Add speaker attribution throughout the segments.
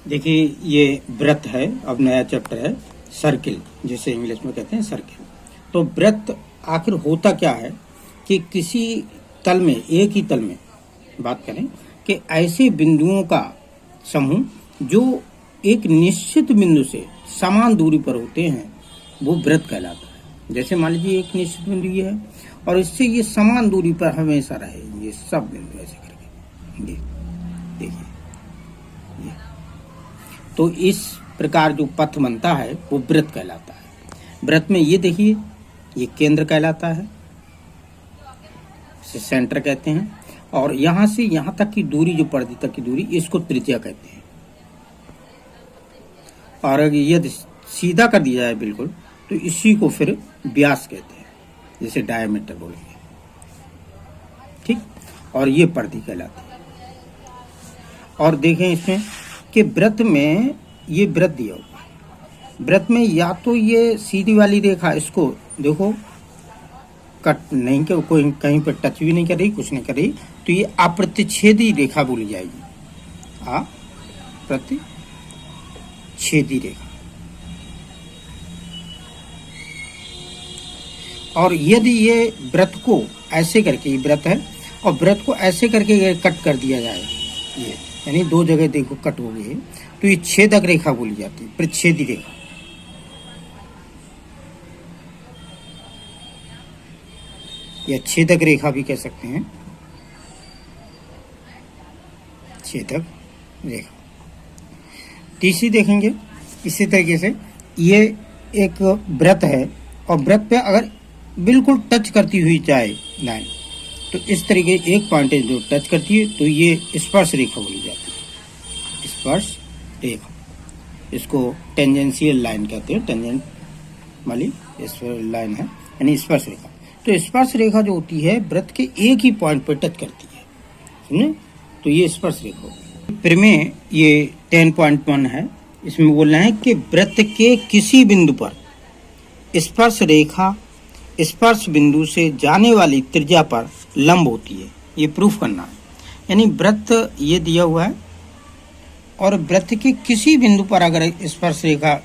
Speaker 1: देखिए ये व्रत है, अब नया चैप्टर है सर्किल, जिसे इंग्लिश में कहते हैं सर्किल। तो व्रत आखिर होता क्या है कि किसी तल में, एक ही तल में बात करें कि ऐसे बिंदुओं का समूह जो एक निश्चित बिंदु से समान दूरी पर होते हैं वो व्रत कहलाता है। जैसे मान लीजिए एक निश्चित बिंदु ये है और इससे ये समान दूरी पर हमेशा रहे, ये सब बिंदु ऐसे करके, ये देखिए ये। तो इस प्रकार जो पथ बनता है वो व्रत कहलाता है। व्रत में ये देखिए, ये केंद्र कहलाता है, इसे सेंटर कहते हैं, और यहां से यहां तक की दूरी, जो परिधि तक की दूरी, इसको त्रिज्या कहते हैं। और अगर यदि सीधा कर दिया जाए बिल्कुल तो इसी को फिर व्यास कहते हैं, जैसे डायमीटर बोलेंगे, ठीक। और ये परिधि कहलाती है। और देखें इसमें कि व्रत में ये व्रत दिया हुआ है। व्रत में या तो ये सीधी वाली रेखा, इसको देखो कट नहीं कर, कोई कहीं पर टच भी नहीं कर रही, कुछ नहीं कर रही, तो ये अप्रतिच्छेदी रेखा बोली जाएगी, अप्रतिच्छेदी रेखा। और यदि ये व्रत को ऐसे करके, ये व्रत है और व्रत को ऐसे करके कट कर दिया जाए, ये यानी दो जगह देखो कट हो गई, तो ये छेदक रेखा बोली जाती है, प्रतिच्छेदी रेखा। या छेदक रेखा भी कह सकते हैं, छेदक रेखा। तीसरी देखेंगे इसी तरीके से, ये एक व्रत है और व्रत पे अगर बिल्कुल टच करती हुई जाए लाइन, तो इस तरीके एक पॉइंट जो टच करती है तो ये स्पर्श रेखा बोली जाती है, स्पर्श रेखा। इसको टेंजेंशियल लाइन कहते हैं, टेंजेंट वाली लाइन है, यानी स्पर्श रेखा। तो स्पर्श रेखा जो होती है व्रत के एक ही पॉइंट पर टच करती है, समझे, तो ये स्पर्श रेखा होगी। प्रमेय ये 10.1 है, इसमें बोलना है कि व्रत के किसी बिंदु पर स्पर्श रेखा स्पर्श बिंदु से जाने वाली त्रिज्या पर लंब होती है, ये प्रूफ करना है। यानी व्रत ये दिया हुआ है और व्रत के किसी बिंदु पर अगर स्पर्श रेखा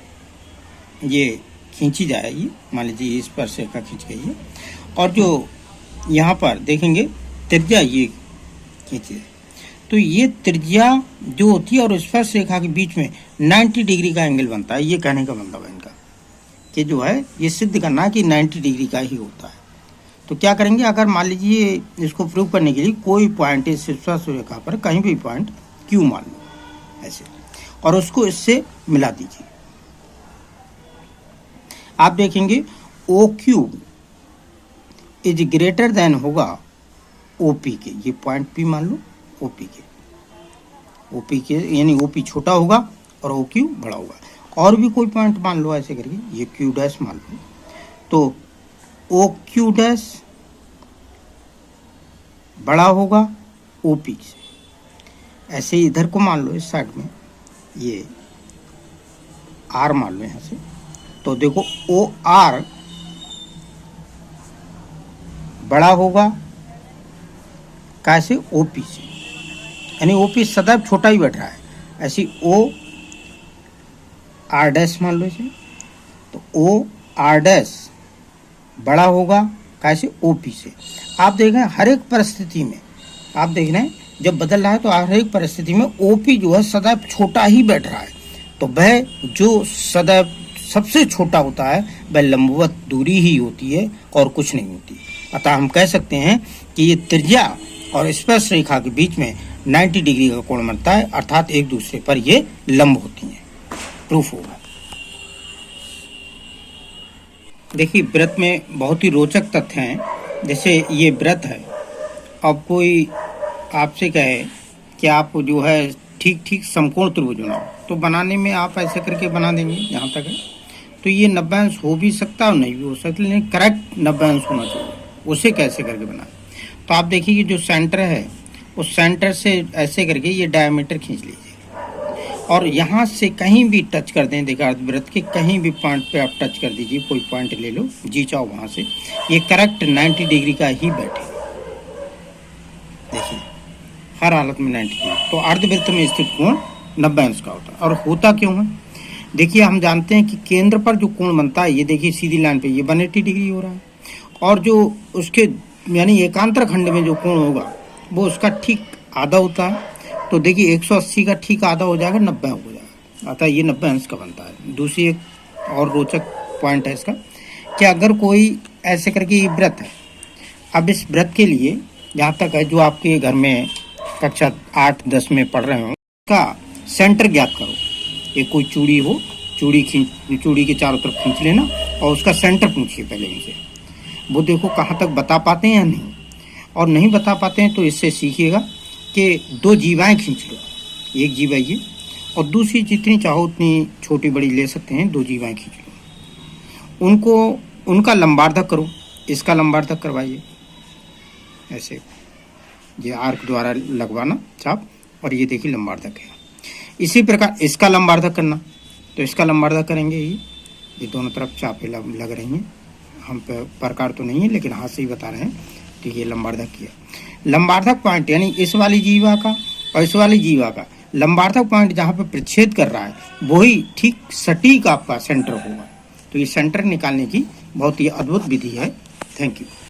Speaker 1: ये खींची जाएगी, मान लीजिए स्पर्श रेखा खींच गई है और जो यहाँ पर देखेंगे त्रिज्या ये खींची है, तो ये त्रिज्या जो होती है और स्पर्श रेखा के बीच में 90 डिग्री का एंगल बनता है। ये कहने का मतलब है इनका कि जो है ये सिद्ध करना कि 90 डिग्री का ही होता है। तो क्या करेंगे, अगर मान लीजिए इसको प्रूव करने के लिए कोई पॉइंट इस स्पर्श रेखा पर कहीं भी पॉइंट क्यू मान लो ऐसे, और उसको इससे मिला दीजिए। आप देखेंगे O Q is greater than होगा ओपी के, ये पॉइंट पी मान लो ओपी के यानी ओपी छोटा होगा और ओ क्यू बड़ा होगा। और भी कोई पॉइंट मान लो ऐसे करके, ये क्यू डैश मान लो, तो ओ क्यू डैश बड़ा होगा ओपी से। ऐसे इधर को मान लो, इस साइड में ये आर मान लो यहाँ से, तो देखो ओ आर बड़ा होगा कैसे, ओपी से, यानी ओपी सदैव छोटा ही बैठ रहा है। ऐसी ओ आर डैश मान लो इसे, तो ओ आर डैश बड़ा होगा कैसे, ओपी से। आप देख रहे हैं हर एक परिस्थिति में, आप देख रहे हैं जब बदल रहा है तो हर एक परिस्थिति में ओपी जो है सदैव छोटा ही बैठ रहा है। तो वह जो सदैव सबसे छोटा होता है वह लंबवत दूरी ही होती है और कुछ नहीं होती। अतः हम कह सकते हैं कि ये त्रिज्या और स्पर्श रेखा के बीच में 90 डिग्री का कोण बनता है, अर्थात एक दूसरे पर ये लंब होती हैं। प्रूफ होगा। देखिए व्रत में बहुत ही रोचक तथ्य हैं। जैसे ये व्रत है, अब कोई आपसे कहे कि आप जो है ठीक ठीक समकोण त्रिभुज बनाओ, तो बनाने में आप ऐसे करके बना देंगे, यहाँ तक है, तो ये 90 अंश हो भी सकता और नहीं भी हो सकता, लेकिन करेक्ट 90 अंश होना चाहिए। उसे कैसे करके बनाए, तो आप देखिए कि जो सेंटर है उस सेंटर से ऐसे करके ये डायमीटर खींच लीजिए और यहाँ से कहीं भी टच कर दें, देखा व्रत के कहीं भी पॉइंट पे आप टच कर दीजिए, कोई पॉइंट ले लो जी चाहो वहाँ से, ये करेक्ट 90 डिग्री का ही बैठे, देखिए हर हालत में 90 डिग्री। तो अर्धवृत्त में स्थित कोण 90 अंश का होता है। और होता क्यों है? देखिए, हम जानते हैं कि केंद्र पर जो कोण बनता है, ये देखिए सीधी लाइन पे ये 180 डिग्री हो रहा है, और जो उसके यानी एकांतर खंड में जो कोण होगा वो उसका ठीक आधा होता है। तो देखिए 180 का ठीक आधा हो जाएगा, 90 हो जाएगा, अतः ये 90 अंश का बनता है। दूसरी एक और रोचक पॉइंट है इसका कि अगर कोई ऐसे करके ये व्रत है, अब इस व्रत के लिए जहाँ तक है जो आपके घर में कक्षा 8-10 में पढ़ रहे हो, का सेंटर ज्ञात करो। एक कोई चूड़ी हो, चूड़ी के चारों तरफ खींच लेना और उसका सेंटर पूछिए पहले इनसे, वो देखो कहाँ तक बता पाते हैं या नहीं। और नहीं बता पाते हैं तो इससे सीखिएगा कि 2 जीवाएँ खींच लो, एक जीवा ये और दूसरी जितनी चाहो उतनी छोटी बड़ी ले सकते हैं, 2 जीवाएँ खींच लो, उनको उनका लंबार्धक करो, इसका लंबार्धक करवाइए ऐसे, ये आर्क द्वारा लगवाना चाप, और ये देखिए लंबार्धक है। इसी प्रकार इसका लंबार्धक करना, तो इसका लंबार्धक करेंगे ये दोनों तरफ चापें लग रही हैं, हम पे प्रकार तो नहीं है लेकिन हाथ से ही बता रहे हैं कि ये लंबार्धक किया। लंबार्धक पॉइंट यानी इस वाली जीवा का और इस वाली जीवा का लंबार्धक पॉइंट जहाँ पे प्रतिच्छेद कर रहा है वही ठीक सटीक आपका सेंटर होगा। तो ये सेंटर निकालने की बहुत ही अद्भुत विधि है। Thank you.